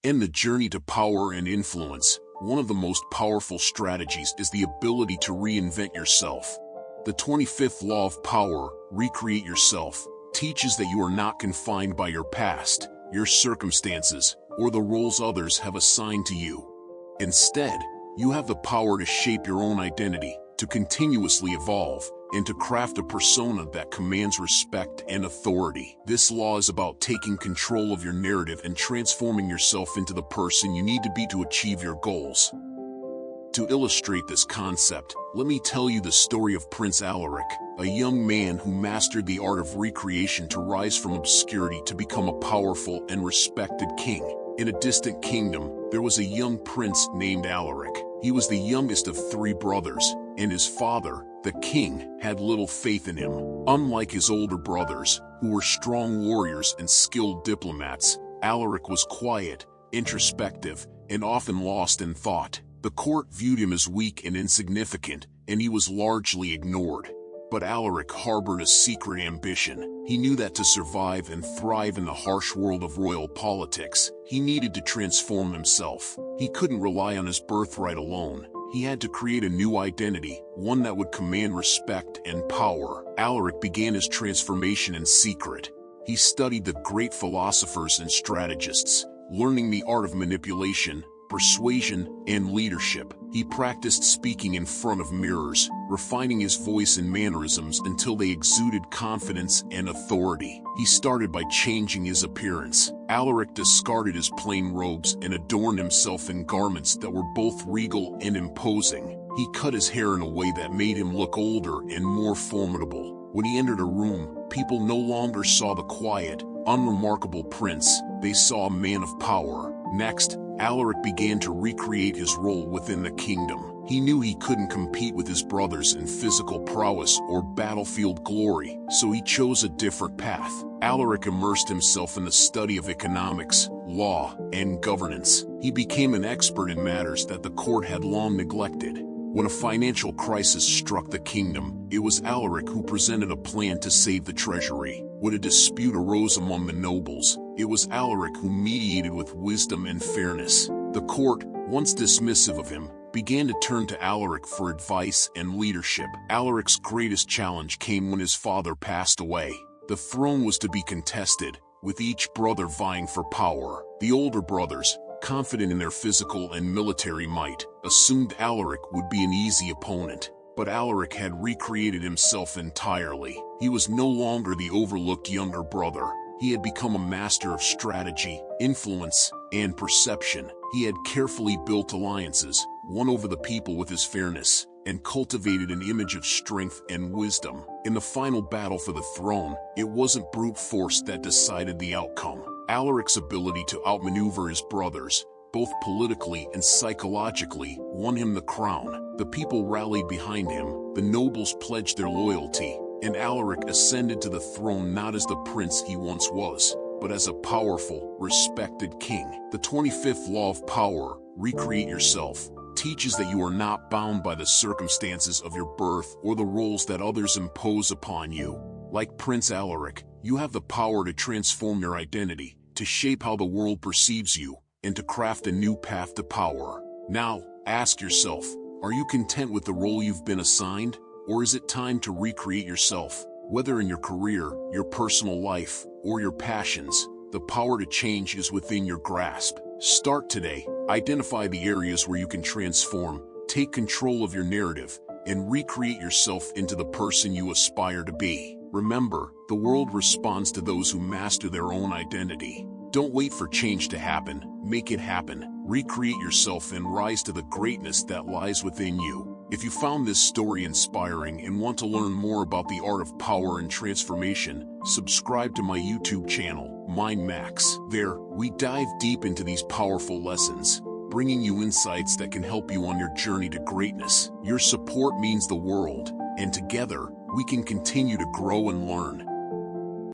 In the journey to power and influence, one of the most powerful strategies is the ability to reinvent yourself. The 25th law of power, recreate yourself, teaches that you are not confined by your past, your circumstances, or the roles others have assigned to you. Instead, you have the power to shape your own identity, to continuously evolve, and to craft a persona that commands respect and authority. This law is about taking control of your narrative and transforming yourself into the person you need to be to achieve your goals. To illustrate this concept, let me tell you the story of Prince Alaric, a young man who mastered the art of recreation to rise from obscurity to become a powerful and respected king. In a distant kingdom, there was a young prince named Alaric. He was the youngest of 3 brothers, and his father, the king, had little faith in him. Unlike his older brothers, who were strong warriors and skilled diplomats, Alaric was quiet, introspective, and often lost in thought. The court viewed him as weak and insignificant, and he was largely ignored. But Alaric harbored a secret ambition. He knew that to survive and thrive in the harsh world of royal politics, he needed to transform himself. He couldn't rely on his birthright alone. He had to create a new identity, one that would command respect and power. Alaric began his transformation in secret. He studied the great philosophers and strategists, learning the art of manipulation, persuasion, and leadership. He practiced speaking in front of mirrors, refining his voice and mannerisms until they exuded confidence and authority. He started by changing his appearance. Alaric discarded his plain robes and adorned himself in garments that were both regal and imposing. He cut his hair in a way that made him look older and more formidable. When he entered a room, people no longer saw the quiet, unremarkable prince. They saw a man of power. Next, Alaric began to recreate his role within the kingdom. He knew he couldn't compete with his brothers in physical prowess or battlefield glory, so he chose a different path. Alaric immersed himself in the study of economics, law, and governance. He became an expert in matters that the court had long neglected. When a financial crisis struck the kingdom, it was Alaric who presented a plan to save the treasury. When a dispute arose among the nobles, it was Alaric who mediated with wisdom and fairness. The court, once dismissive of him, began to turn to Alaric for advice and leadership. Alaric's greatest challenge came when his father passed away. The throne was to be contested, with each brother vying for power. The older brothers, confident in their physical and military might, assumed Alaric would be an easy opponent. But Alaric had recreated himself entirely. He was no longer the overlooked younger brother. He had become a master of strategy, influence, and perception. He had carefully built alliances, won over the people with his fairness, and cultivated an image of strength and wisdom. In the final battle for the throne, it wasn't brute force that decided the outcome. Alaric's ability to outmaneuver his brothers, both politically and psychologically, won him the crown. The people rallied behind him, the nobles pledged their loyalty, and Alaric ascended to the throne not as the prince he once was, but as a powerful, respected king. The 25th law of power, recreate yourself, teaches that you are not bound by the circumstances of your birth or the roles that others impose upon you. Like Prince Alaric, you have the power to transform your identity, to shape how the world perceives you, and to craft a new path to power. Now, ask yourself, are you content with the role you've been assigned? Or is it time to recreate yourself? Whether in your career, your personal life, or your passions, the power to change is within your grasp. Start today. Identify the areas where you can transform, take control of your narrative, and recreate yourself into the person you aspire to be. Remember, the world responds to those who master their own identity. Don't wait for change to happen, make it happen. Recreate yourself and rise to the greatness that lies within you. If you found this story inspiring and want to learn more about the art of power and transformation, subscribe to my YouTube channel, Mind Max. There, we dive deep into these powerful lessons, bringing you insights that can help you on your journey to greatness. Your support means the world, and together, we can continue to grow and learn.